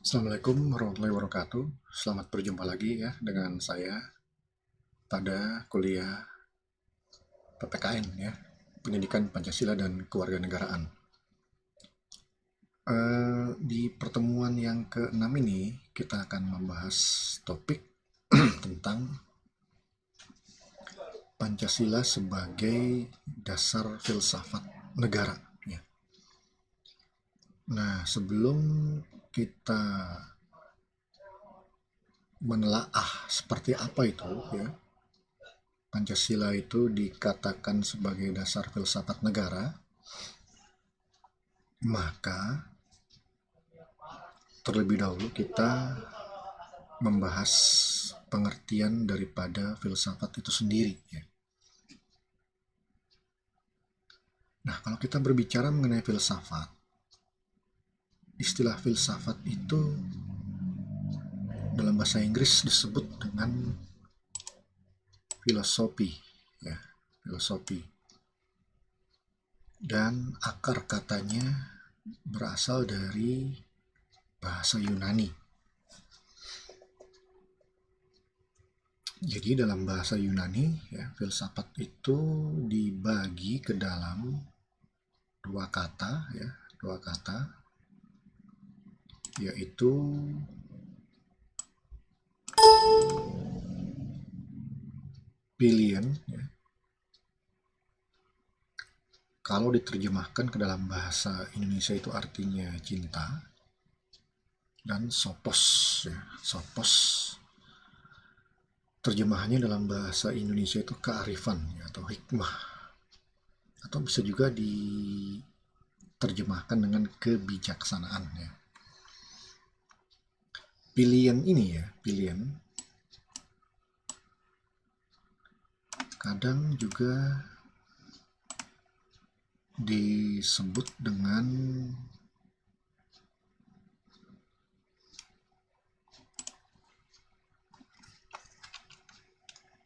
Assalamualaikum warahmatullahi wabarakatuh. Selamat berjumpa lagi ya dengan saya pada kuliah PPKN ya, Pendidikan Pancasila dan Kewarganegaraan. Di pertemuan yang ke-6 ini kita akan membahas topik tentang Pancasila sebagai dasar filsafat negara ya. Nah, sebelum kita menelaah seperti apa itu ya, Pancasila itu dikatakan sebagai dasar filsafat negara, maka terlebih dahulu kita membahas pengertian daripada filsafat itu sendiri ya. Nah, kalau kita berbicara mengenai filsafat, istilah filsafat itu dalam bahasa Inggris disebut dengan filosofi ya, filosofi. Dan akar katanya berasal dari bahasa Yunani. Jadi dalam bahasa Yunani ya, filsafat itu dibagi ke dalam dua kata ya, yaitu pilihan ya. Kalau diterjemahkan ke dalam bahasa Indonesia itu artinya cinta, dan sopos ya. Sopos terjemahannya dalam bahasa Indonesia itu kearifan ya, atau hikmah, atau bisa juga diterjemahkan dengan kebijaksanaan ya. Pilihan ini ya, pilihan kadang juga disebut dengan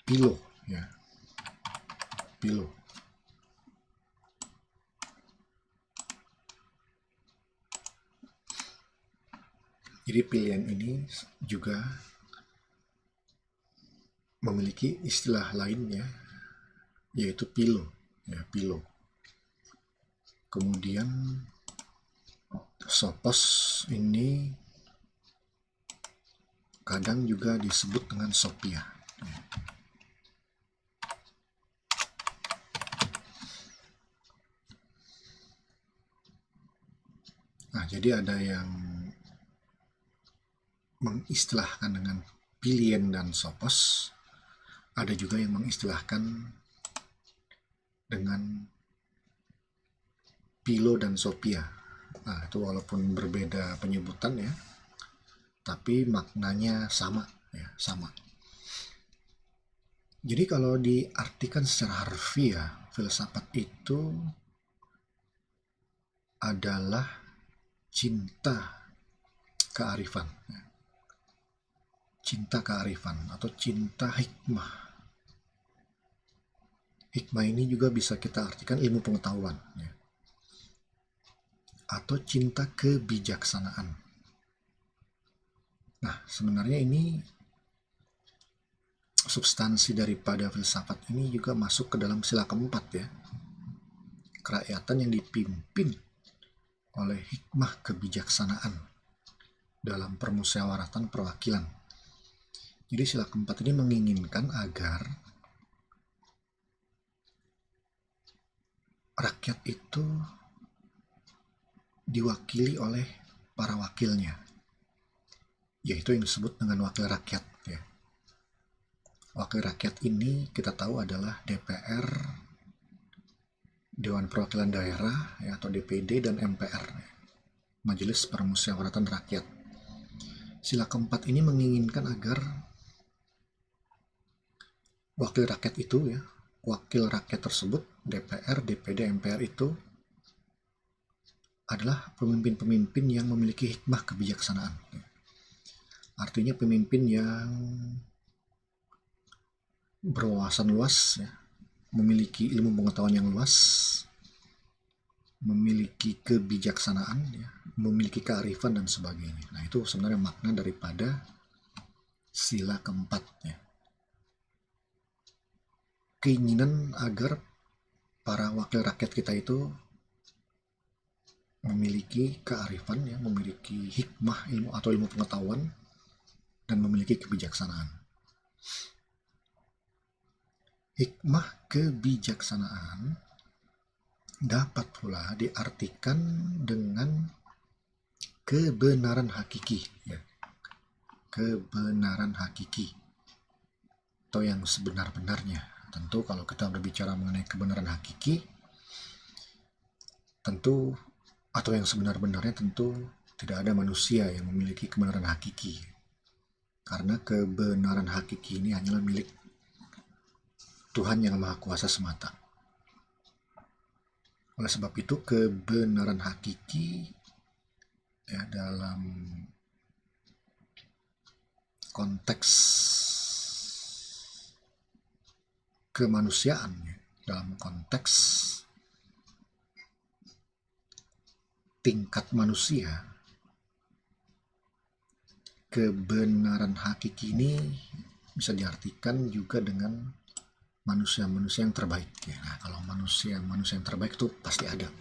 pilo ya, pilo. Jadi pilihan ini juga memiliki istilah lainnya, yaitu pilo ya, pilo. Kemudian sopos ini kadang juga disebut dengan Sophia. Nah, jadi ada yang mengistilahkan dengan pilihan dan sopos, ada juga yang mengistilahkan dengan Pilo dan Sophia. Nah, itu walaupun berbeda penyebutan ya, tapi maknanya sama ya, sama. Jadi kalau diartikan secara harfiah, filsafat itu adalah cinta kearifan. Cinta kearifan atau cinta hikmah. Hikmah ini juga bisa kita artikan ilmu pengetahuan ya, atau cinta kebijaksanaan. Nah, sebenarnya ini substansi daripada filsafat ini juga masuk ke dalam sila keempat ya. Kerakyatan yang dipimpin oleh hikmah kebijaksanaan dalam permusyawaratan perwakilan. Jadi sila keempat ini menginginkan agar rakyat itu diwakili oleh para wakilnya, yaitu yang disebut dengan wakil rakyat ya. Wakil rakyat ini kita tahu adalah DPR, Dewan Perwakilan Daerah ya, atau DPD, dan MPR, Majelis Permusyawaratan Rakyat. Sila keempat ini menginginkan agar wakil rakyat itu ya, wakil rakyat tersebut, DPR, DPD, MPR itu adalah pemimpin-pemimpin yang memiliki hikmah kebijaksanaan. Artinya pemimpin yang berwawasan luas ya, memiliki ilmu pengetahuan yang luas, memiliki kebijaksanaan ya, memiliki kearifan dan sebagainya. Nah, itu sebenarnya makna daripada sila keempat ya. Keinginan agar para wakil rakyat kita itu memiliki kearifan ya, memiliki hikmah ilmu atau ilmu pengetahuan dan memiliki kebijaksanaan. Hikmah kebijaksanaan dapat pula diartikan dengan kebenaran hakiki ya. Kebenaran hakiki atau yang sebenar-benarnya. Tentu kalau kita berbicara mengenai kebenaran hakiki, tentu atau yang sebenar-benarnya tentu tidak ada manusia yang memiliki kebenaran hakiki. Karena kebenaran hakiki ini hanyalah milik Tuhan yang Maha Kuasa semata. Oleh sebab itu kebenaran hakiki ya, dalam konteks kemanusiaan ya, dalam konteks tingkat manusia, kebenaran hakiki ini bisa diartikan juga dengan manusia-manusia yang terbaik ya. Nah, kalau manusia-manusia yang terbaik itu pasti ada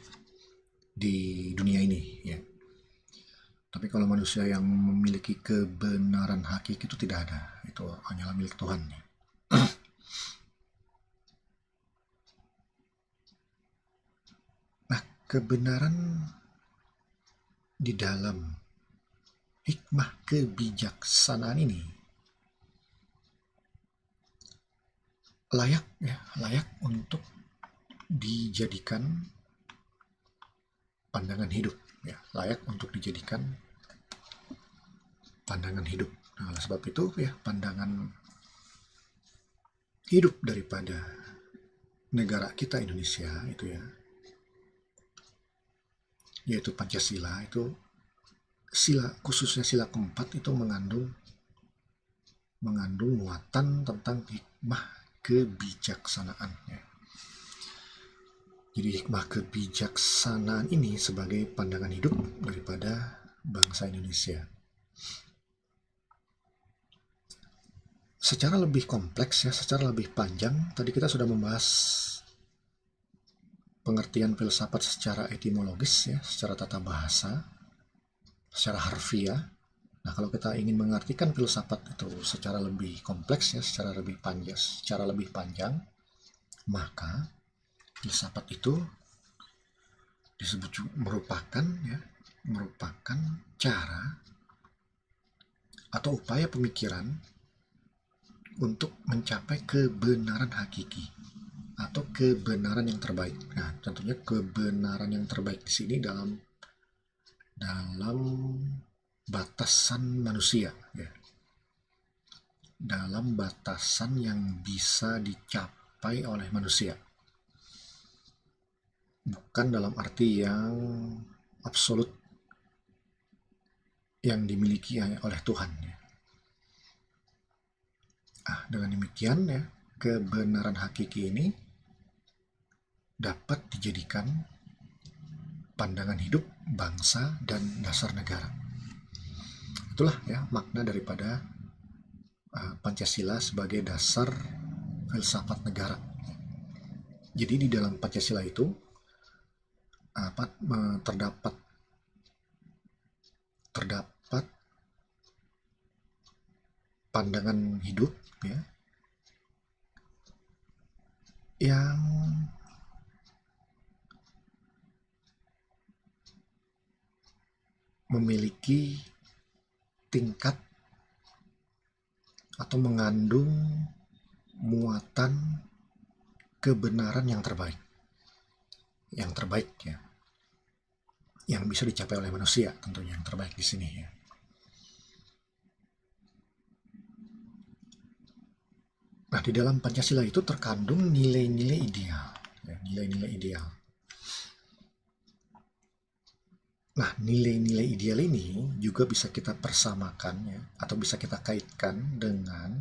di dunia ini ya. Tapi kalau manusia yang memiliki kebenaran hakiki itu tidak ada. Itu hanyalah milik Tuhan ya. Nah, kebenaran di dalam hikmah kebijaksanaan ini layak untuk dijadikan pandangan hidup ya, layak untuk dijadikan pandangan hidup. Nah, oleh sebab itu ya, pandangan hidup daripada negara kita Indonesia itu ya, yaitu Pancasila, itu khususnya sila keempat itu mengandung muatan tentang hikmah kebijaksanaan ya. Jadi hikmah kebijaksanaan ini sebagai pandangan hidup daripada bangsa Indonesia. Secara lebih kompleks ya, secara lebih panjang, tadi kita sudah membahas pengertian filsafat secara etimologis ya, secara tata bahasa, secara harfiah. Nah, kalau kita ingin mengartikan filsafat itu secara lebih kompleks ya, secara lebih panjang, maka filsafat itu disebut merupakan cara atau upaya pemikiran untuk mencapai kebenaran hakiki atau kebenaran yang terbaik. Nah, tentunya kebenaran yang terbaik di sini dalam batasan manusia ya. Dalam batasan yang bisa dicapai oleh manusia. Bukan dalam arti yang absolut yang dimiliki oleh Tuhan ya. Dengan demikian ya, kebenaran hakiki ini dapat dijadikan pandangan hidup bangsa dan dasar negara. Itulah ya makna daripada Pancasila sebagai dasar filsafat negara. Jadi di dalam Pancasila itu terdapat pandangan hidup ya, yang memiliki tingkat atau mengandung muatan kebenaran yang terbaik ya, yang bisa dicapai oleh manusia, tentunya yang terbaik di sini ya. Nah, di dalam Pancasila itu terkandung nilai-nilai ideal ya, nilai-nilai ideal. Nah, nilai-nilai ideal ini juga bisa kita persamakan ya, atau bisa kita kaitkan dengan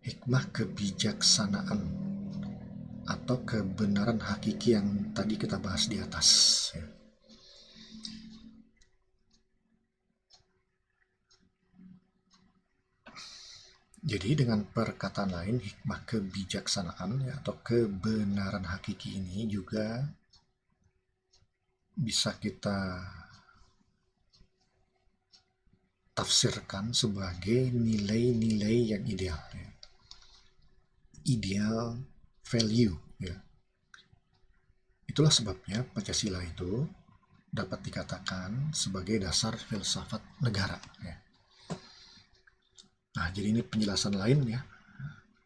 hikmah kebijaksanaan atau kebenaran hakiki yang tadi kita bahas di atas ya. Jadi dengan perkataan lain, hikmah kebijaksanaan ya, atau kebenaran hakiki ini juga bisa kita tafsirkan sebagai nilai-nilai yang ideal, ya. Ideal value, ya. Itulah sebabnya Pancasila itu dapat dikatakan sebagai dasar filsafat negara, ya. Nah, jadi ini penjelasan lain ya,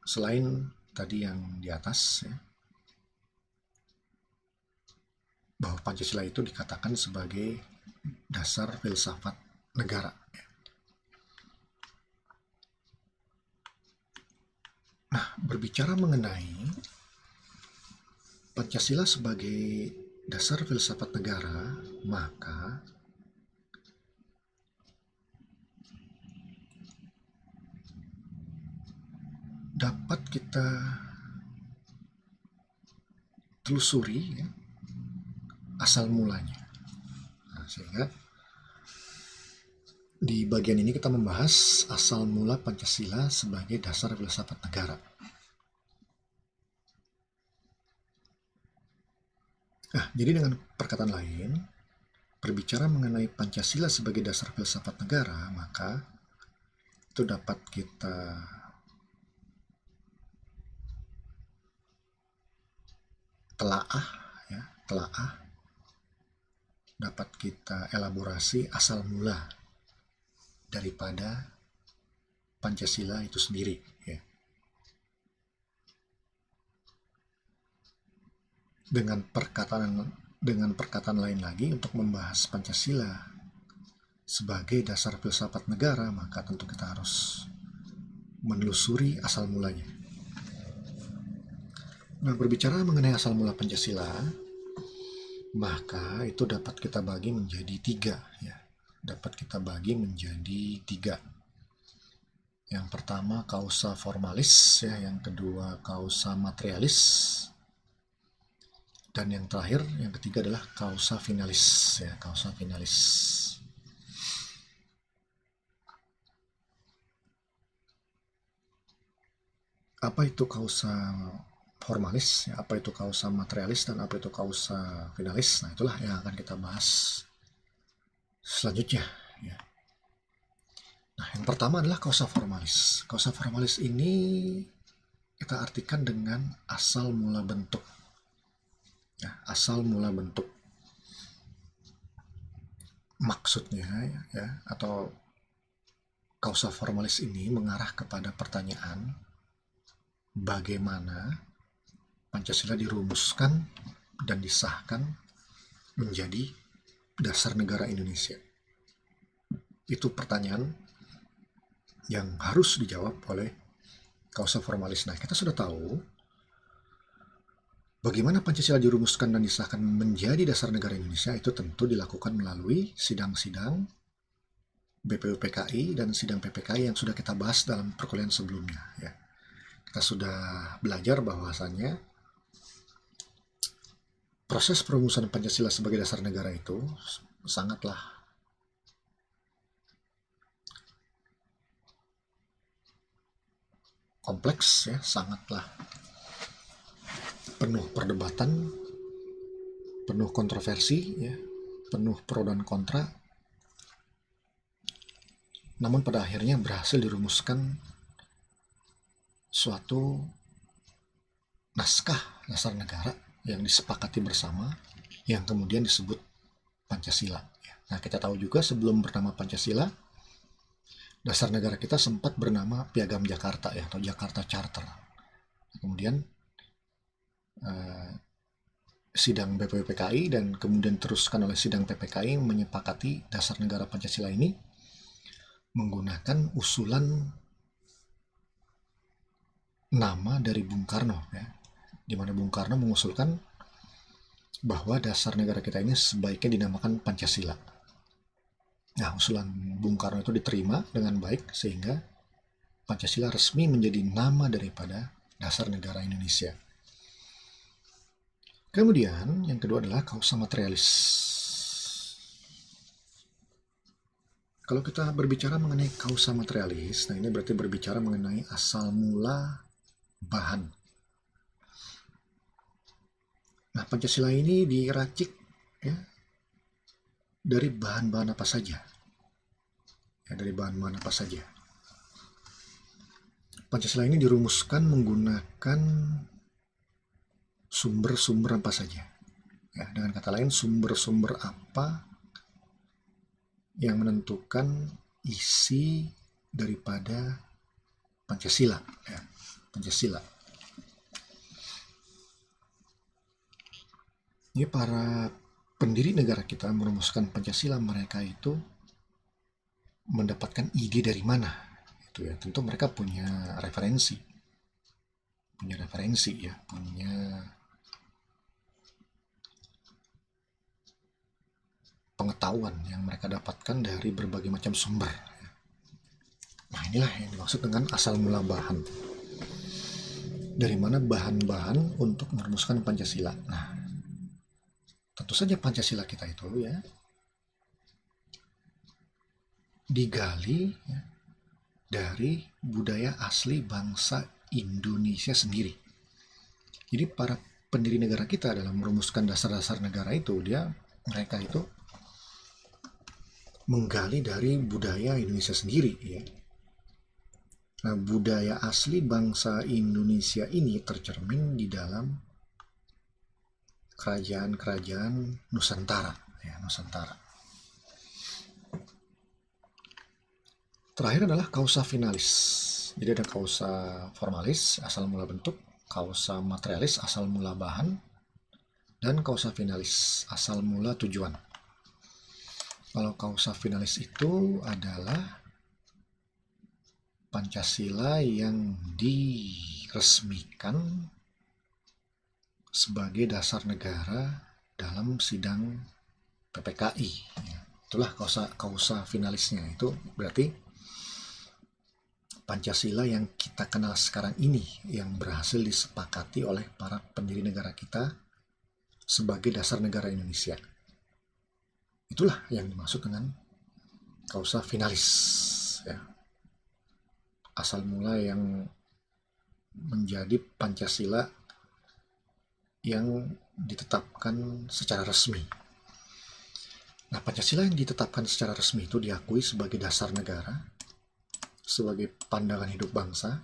selain tadi yang di atas ya, bahwa Pancasila itu dikatakan sebagai dasar filsafat negara. Nah, berbicara mengenai Pancasila sebagai dasar filsafat negara, maka dapat kita telusuri ya, asal mulanya. Nah, sehingga di bagian ini kita membahas asal mula Pancasila sebagai dasar filsafat negara. Nah, jadi dengan perkataan lain, berbicara mengenai Pancasila sebagai dasar filsafat negara, maka itu dapat kita telaah, ya, dapat kita elaborasi asal mula daripada Pancasila itu sendiri, ya. Dengan perkataan lain lagi, untuk membahas Pancasila sebagai dasar filsafat negara, maka tentu kita harus menelusuri asal mulanya. Nah, berbicara mengenai asal mula Pancasila, maka itu dapat kita bagi menjadi tiga, ya. Dapat kita bagi menjadi tiga. Yang pertama causa formalis, ya. Yang kedua causa materialis, dan yang terakhir, yang ketiga adalah causa finalis, ya. Causa finalis. Apa itu causa formalis, ya, apa itu causa materialis, dan apa itu causa finalis? Nah, itulah yang akan kita bahas selanjutnya, ya. Nah, yang pertama adalah causa formalis. Causa formalis ini kita artikan dengan asal mula bentuk, ya, asal mula bentuk. Maksudnya, ya, atau causa formalis ini mengarah kepada pertanyaan bagaimana Pancasila dirumuskan dan disahkan menjadi dasar negara Indonesia. Itu pertanyaan yang harus dijawab oleh causa formalis. Nah, kita sudah tahu bagaimana Pancasila dirumuskan dan disahkan menjadi dasar negara Indonesia. Itu tentu dilakukan melalui sidang-sidang BPUPKI dan sidang PPKI yang sudah kita bahas dalam perkuliahan sebelumnya, ya. Kita sudah belajar bahwasannya proses perumusan Pancasila sebagai dasar negara itu sangatlah kompleks, ya, sangatlah penuh perdebatan, penuh kontroversi, ya, penuh pro dan kontra. Namun pada akhirnya berhasil dirumuskan suatu naskah dasar negara yang disepakati bersama, yang kemudian disebut Pancasila. Nah, kita tahu juga sebelum bernama Pancasila, dasar negara kita sempat bernama Piagam Jakarta, ya, atau Jakarta Charter. Kemudian sidang BPUPKI dan kemudian teruskan oleh sidang PPKI menyepakati dasar negara Pancasila ini menggunakan usulan nama dari Bung Karno, ya, di mana Bung Karno mengusulkan bahwa dasar negara kita ini sebaiknya dinamakan Pancasila. Nah, usulan Bung Karno itu diterima dengan baik sehingga Pancasila resmi menjadi nama daripada dasar negara Indonesia. Kemudian yang kedua adalah causa materialis. Kalau kita berbicara mengenai kausa materialis, nah ini berarti berbicara mengenai asal mula bahan. Nah, Pancasila ini diracik ya dari bahan-bahan apa saja. Ya, dari bahan-bahan apa saja. Pancasila ini dirumuskan menggunakan sumber-sumber apa saja. Ya, dengan kata lain, sumber-sumber apa yang menentukan isi daripada Pancasila. Ya, Pancasila. Ini para pendiri negara kita merumuskan Pancasila, mereka itu mendapatkan ide dari mana? Itu ya, tentu mereka punya referensi ya, punya pengetahuan yang mereka dapatkan dari berbagai macam sumber. Nah, inilah yang dimaksud dengan asal mula bahan. Dari mana bahan-bahan untuk merumuskan Pancasila? Nah, tentu saja Pancasila kita itu ya digali ya, dari budaya asli bangsa Indonesia sendiri. Jadi para pendiri negara kita dalam merumuskan dasar-dasar negara itu, mereka itu menggali dari budaya Indonesia sendiri ya. Nah, budaya asli bangsa Indonesia ini tercermin di dalam kerajaan-kerajaan Nusantara ya, Nusantara. Terakhir adalah kausa finalis. Jadi ada kausa formalis, asal mula bentuk, kausa materialis, asal mula bahan, dan kausa finalis, asal mula tujuan. Kalau kausa finalis itu adalah Pancasila yang diresmikan sebagai dasar negara dalam sidang PPKI. Itulah kausa finalisnya. Itu berarti Pancasila yang kita kenal sekarang ini yang berhasil disepakati oleh para pendiri negara kita sebagai dasar negara Indonesia. Itulah yang dimaksud dengan kausa finalis ya. Asal mula yang menjadi Pancasila yang ditetapkan secara resmi. Nah, Pancasila yang ditetapkan secara resmi itu diakui sebagai dasar negara, sebagai pandangan hidup bangsa,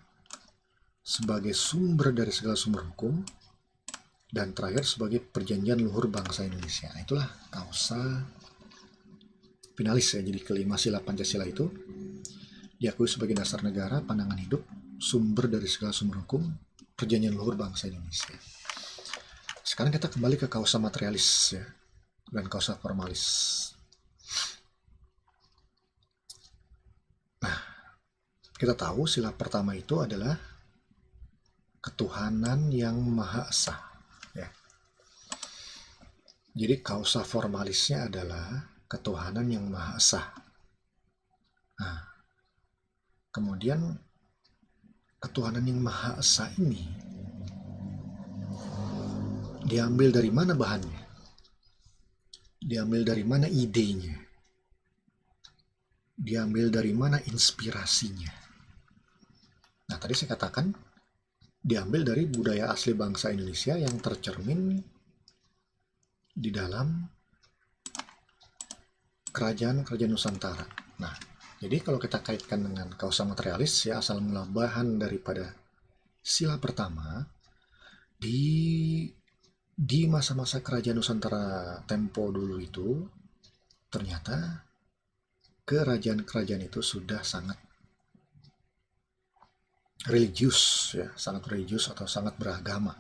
sebagai sumber dari segala sumber hukum, dan terakhir sebagai perjanjian luhur bangsa Indonesia. Nah, itulah kausa finalis ya. Jadi kelima sila Pancasila itu diakui sebagai dasar negara, pandangan hidup, sumber dari segala sumber hukum, perjanjian luhur bangsa Indonesia. Sekarang kita kembali ke kausa materialis ya, dan kausa formalis. Nah, kita tahu sila pertama itu adalah ketuhanan yang Maha Esa ya. Jadi kausa formalisnya adalah ketuhanan yang Maha Esa. Nah, kemudian ketuhanan yang Maha Esa ini diambil dari mana bahannya? Diambil dari mana idenya? Diambil dari mana inspirasinya? Nah, tadi saya katakan diambil dari budaya asli bangsa Indonesia yang tercermin di dalam kerajaan-kerajaan Nusantara. Nah, jadi kalau kita kaitkan dengan kausa materialis ya, asal mula bahan daripada sila pertama di masa-masa kerajaan Nusantara tempo dulu itu, ternyata kerajaan-kerajaan itu sudah sangat religius ya, sangat religius atau sangat beragama.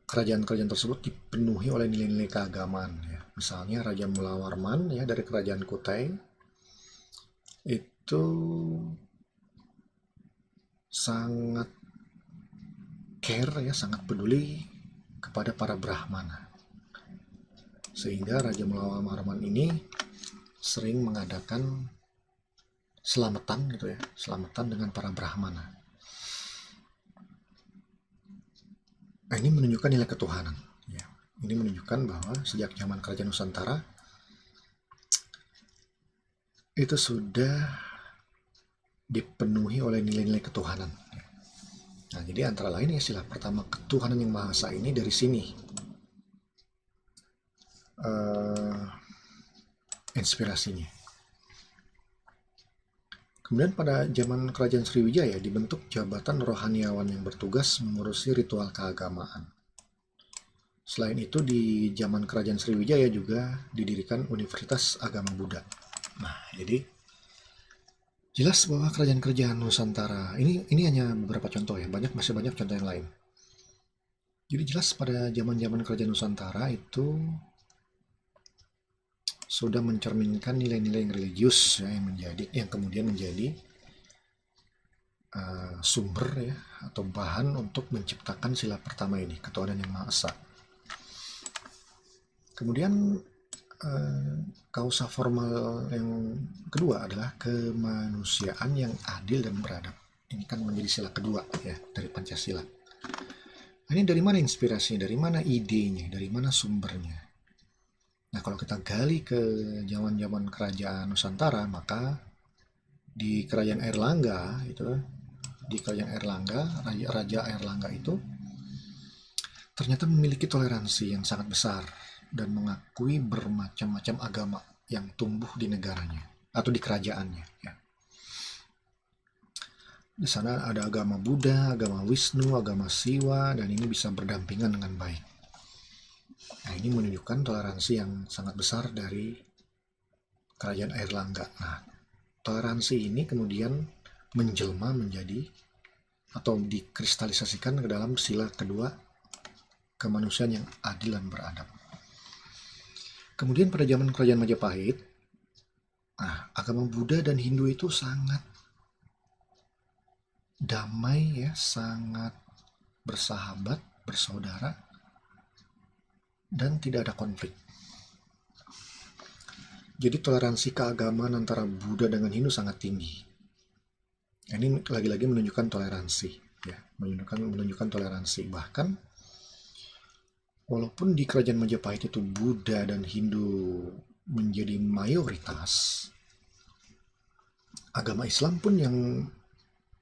Kerajaan-kerajaan tersebut dipenuhi oleh nilai-nilai keagamaan ya. Misalnya Raja Mulawarman ya dari kerajaan Kutai itu sangat care ya, sangat peduli kepada para Brahmana. Sehingga Raja Mulawarman ini sering mengadakan selamatan gitu ya, selamatan dengan para Brahmana. Nah, ini menunjukkan nilai ketuhanan ya. Ini menunjukkan bahwa sejak zaman kerajaan Nusantara itu sudah dipenuhi oleh nilai-nilai ketuhanan. Nah, jadi antara lain istilah pertama ketuhanan yang Maha Esa ini dari sini inspirasinya. Kemudian pada zaman Kerajaan Sriwijaya dibentuk jabatan rohaniawan yang bertugas mengurusi ritual keagamaan. Selain itu di zaman Kerajaan Sriwijaya juga didirikan Universitas Agama Buddha. Nah, jadi jelas bahwa kerajaan-kerajaan Nusantara ini hanya beberapa contoh ya, masih banyak contoh yang lain. Jadi jelas pada zaman-zaman kerajaan Nusantara itu sudah mencerminkan nilai-nilai yang religius ya, yang kemudian menjadi sumber ya atau bahan untuk menciptakan sila pertama ini, ketuhanan yang Maha Esa. Kemudian kausa formal yang kedua adalah kemanusiaan yang adil dan beradab. Ini kan menjadi sila kedua ya dari Pancasila. Ini dari mana inspirasinya, dari mana idenya, dari mana sumbernya? Nah, kalau kita gali ke zaman-zaman kerajaan Nusantara, maka di kerajaan Airlangga itu, di kerajaan Airlangga, Raja Airlangga itu ternyata memiliki toleransi yang sangat besar dan mengakui bermacam-macam agama yang tumbuh di negaranya atau di kerajaannya. Ya. Di sana ada agama Buddha, agama Wisnu, agama Siwa, dan ini bisa berdampingan dengan baik. Nah, ini menunjukkan toleransi yang sangat besar dari kerajaan Airlangga. Nah, toleransi ini kemudian menjelma menjadi atau dikristalisasikan ke dalam sila kedua, kemanusiaan yang adil dan beradab. Kemudian pada zaman kerajaan Majapahit, agama Buddha dan Hindu itu sangat damai ya, sangat bersahabat, bersaudara, dan tidak ada konflik. Jadi toleransi keagamaan antara Buddha dengan Hindu sangat tinggi. Ini lagi-lagi menunjukkan toleransi, ya, menunjukkan toleransi. Bahkan walaupun di kerajaan Majapahit itu Buddha dan Hindu menjadi mayoritas, agama Islam pun yang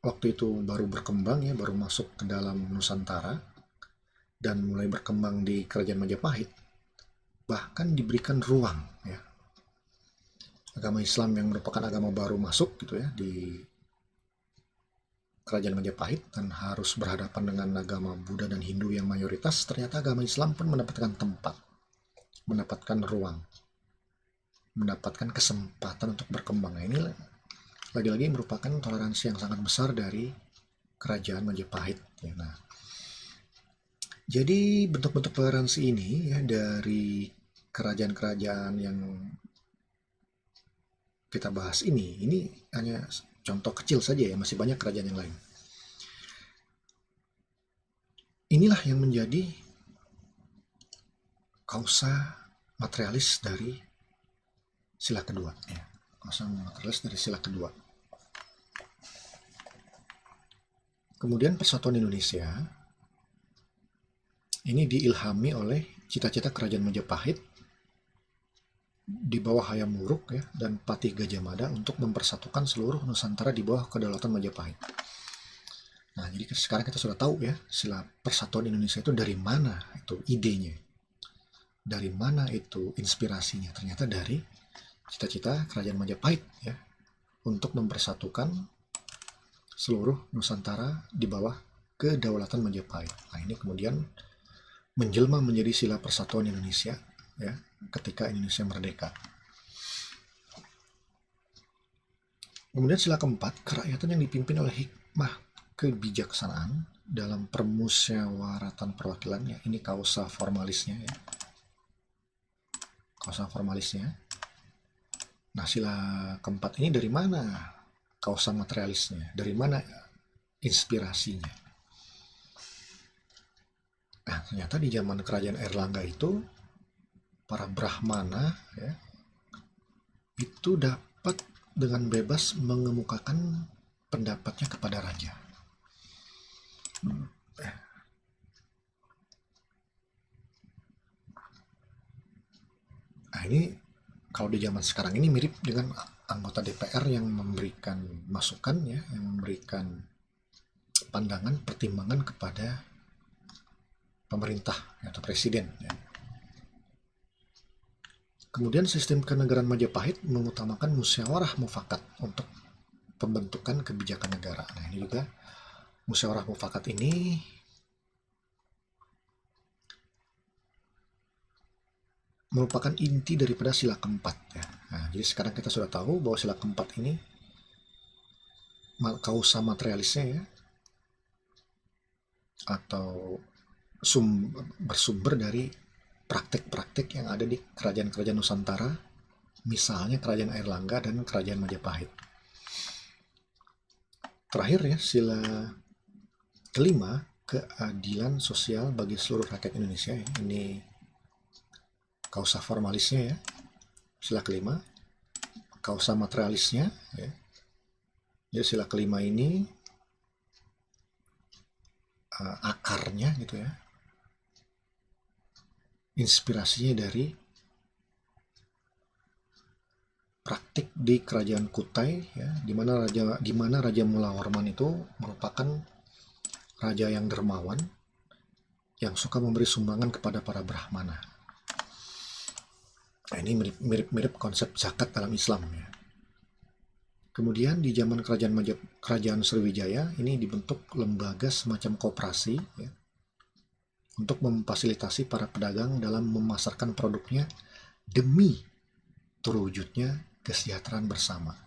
waktu itu baru berkembang ya, baru masuk ke dalam Nusantara dan mulai berkembang di kerajaan Majapahit, bahkan diberikan ruang ya. Agama Islam yang merupakan agama baru masuk gitu ya di kerajaan Majapahit dan harus berhadapan dengan agama Buddha dan Hindu yang mayoritas, ternyata agama Islam pun mendapatkan tempat, mendapatkan ruang, mendapatkan kesempatan untuk berkembang. Nah, ini lagi-lagi merupakan toleransi yang sangat besar dari kerajaan Majapahit. Ya. Nah, jadi bentuk-bentuk toleransi ini ya dari kerajaan-kerajaan yang kita bahas ini hanya contoh kecil saja ya, masih banyak kerajaan yang lain. Inilah yang menjadi kausa materialis dari sila kedua. Ya. Kausa materialis dari sila kedua. Kemudian persatuan Indonesia ini diilhami oleh cita-cita kerajaan Majapahit di bawah Hayam Wuruk ya, dan Patih Gajah Mada untuk mempersatukan seluruh Nusantara di bawah kedaulatan Majapahit. Nah, jadi sekarang kita sudah tahu ya, sila persatuan Indonesia itu dari mana itu idenya, dari mana itu inspirasinya. Ternyata dari cita-cita kerajaan Majapahit ya, untuk mempersatukan seluruh Nusantara di bawah kedaulatan Majapahit. Nah, ini kemudian menjelma menjadi sila persatuan Indonesia ya, ketika Indonesia merdeka. Kemudian sila keempat, kerakyatan yang dipimpin oleh hikmah kebijaksanaan dalam permusyawaratan perwakilannya. Ini kausa formalisnya ya. Kausa formalisnya. Nah, sila keempat ini dari mana kausa materialisnya? Dari mana inspirasinya? Nah, ternyata di zaman kerajaan Airlangga itu para Brahmana ya, itu dapat dengan bebas mengemukakan pendapatnya kepada raja. Nah, ini kalau di zaman sekarang ini mirip dengan anggota DPR yang memberikan masukan ya, yang memberikan pandangan, pertimbangan kepada pemerintah atau presiden ya. Kemudian sistem kenegaraan Majapahit mengutamakan musyawarah mufakat untuk pembentukan kebijakan negara. Nah, ini juga musyawarah mufakat ini merupakan inti daripada sila keempat ya. Nah, jadi sekarang kita sudah tahu bahwa sila keempat ini kausa materialisnya ya, atau bersumber dari praktik-praktik yang ada di kerajaan-kerajaan Nusantara, misalnya Kerajaan Airlangga dan Kerajaan Majapahit. Terakhir ya, sila kelima, keadilan sosial bagi seluruh rakyat Indonesia ya. Ini kausa formalisnya ya, sila kelima. Kausa materialisnya ya. Jadi sila kelima ini akarnya gitu ya, inspirasinya dari praktik di Kerajaan Kutai ya, di mana Raja Mula Warman itu merupakan raja yang dermawan yang suka memberi sumbangan kepada para brahmana. Nah, ini mirip konsep zakat dalam Islam ya. Kemudian di zaman Kerajaan Sriwijaya ini dibentuk lembaga semacam koperasi ya, untuk memfasilitasi para pedagang dalam memasarkan produknya demi terwujudnya kesejahteraan bersama.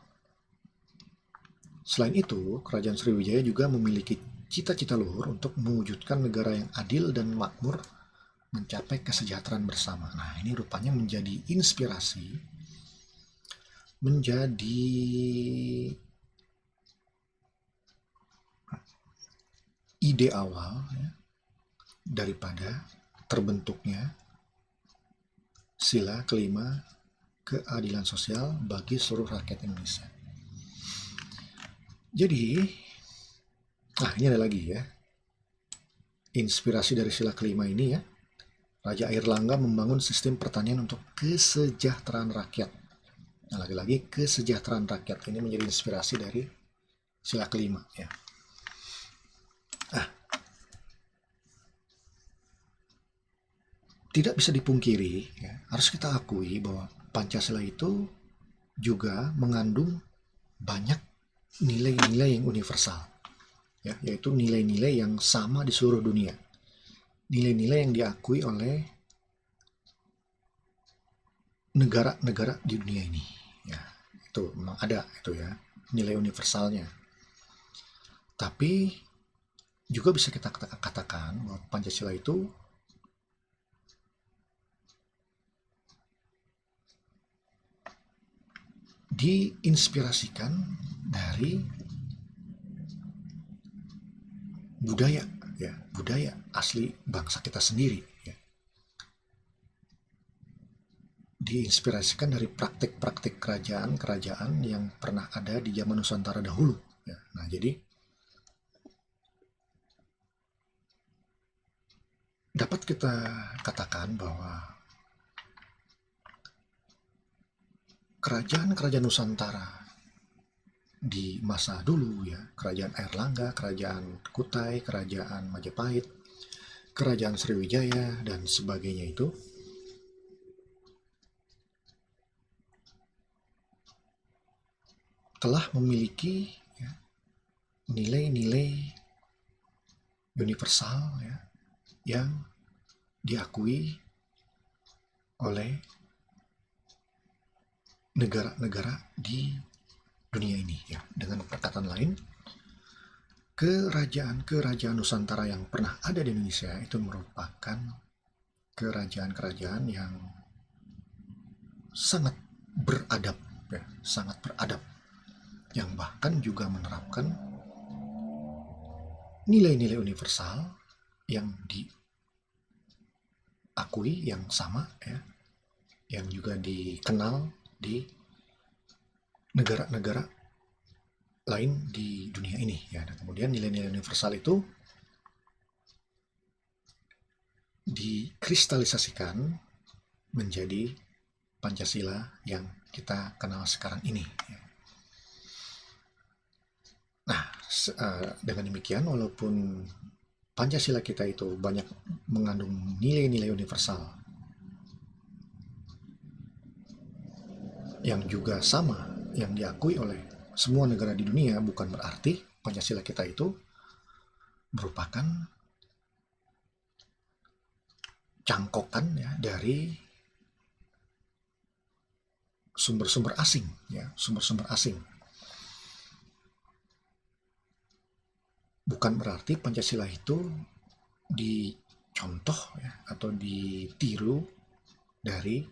Selain itu, Kerajaan Sriwijaya juga memiliki cita-cita luhur untuk mewujudkan negara yang adil dan makmur, mencapai kesejahteraan bersama. Nah, ini rupanya menjadi inspirasi, menjadi ide awal ya, daripada terbentuknya sila kelima, keadilan sosial bagi seluruh rakyat Indonesia. Jadi, ini ada lagi ya, inspirasi dari sila kelima ini ya, Raja Airlangga membangun sistem pertanian untuk kesejahteraan rakyat. Nah, lagi-lagi kesejahteraan rakyat ini menjadi inspirasi dari sila kelima ya. Tidak bisa dipungkiri ya, harus kita akui bahwa Pancasila itu juga mengandung banyak nilai-nilai yang universal ya, yaitu nilai-nilai yang sama di seluruh dunia, nilai-nilai yang diakui oleh negara-negara di dunia ini ya. Itu memang ada itu ya, nilai universalnya. Tapi juga bisa kita katakan bahwa Pancasila itu diinspirasikan dari budaya ya, budaya asli bangsa kita sendiri ya. Diinspirasikan dari praktik-praktik kerajaan-kerajaan yang pernah ada di zaman Nusantara dahulu ya. Nah, jadi dapat kita katakan bahwa kerajaan-kerajaan Nusantara di masa dulu ya, Kerajaan Airlangga, Kerajaan Kutai, Kerajaan Majapahit, Kerajaan Sriwijaya dan sebagainya itu telah memiliki ya, nilai-nilai universal ya, yang diakui oleh negara-negara di dunia ini ya. Dengan perkataan lain, kerajaan-kerajaan Nusantara yang pernah ada di Indonesia itu merupakan kerajaan-kerajaan yang sangat beradab ya, sangat beradab, yang bahkan juga menerapkan nilai-nilai universal yang diakui yang sama ya, yang juga dikenal di negara-negara lain di dunia ini ya. Dan kemudian nilai-nilai universal itu dikristalisasikan menjadi Pancasila yang kita kenal sekarang ini. Nah, dengan demikian, walaupun Pancasila kita itu banyak mengandung nilai-nilai universal yang juga sama, yang diakui oleh semua negara di dunia, bukan berarti Pancasila kita itu merupakan cangkokan ya dari sumber-sumber asing, ya, sumber-sumber asing. Bukan berarti Pancasila itu dicontoh ya, atau ditiru dari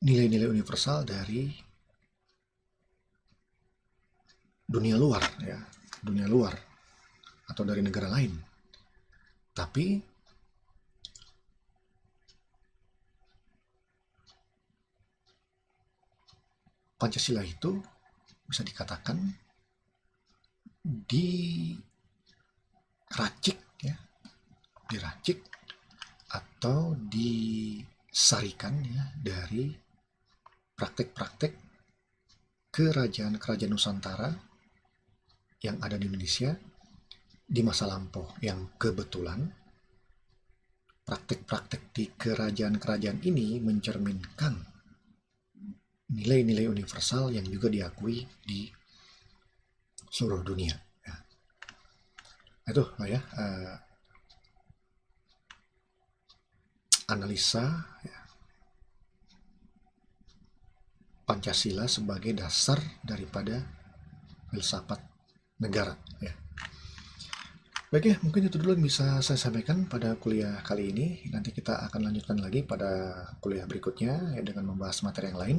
nilai-nilai universal dari dunia luar ya, dunia luar atau dari negara lain. Tapi Pancasila itu bisa dikatakan diracik ya, diracik atau disarikan ya dari praktek-praktek kerajaan-kerajaan Nusantara yang ada di Indonesia di masa lampau, yang kebetulan praktek-praktek di kerajaan-kerajaan ini mencerminkan nilai-nilai universal yang juga diakui di seluruh dunia. Ya. Itu lah ya, analisa ya, Pancasila sebagai dasar daripada filsafat negara. Ya. Baik ya, mungkin itu dulu yang bisa saya sampaikan pada kuliah kali ini. Nanti kita akan lanjutkan lagi pada kuliah berikutnya ya, dengan membahas materi yang lain.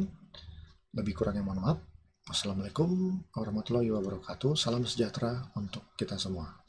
Lebih kurangnya mohon maaf. Wassalamualaikum warahmatullahi wabarakatuh. Salam sejahtera untuk kita semua.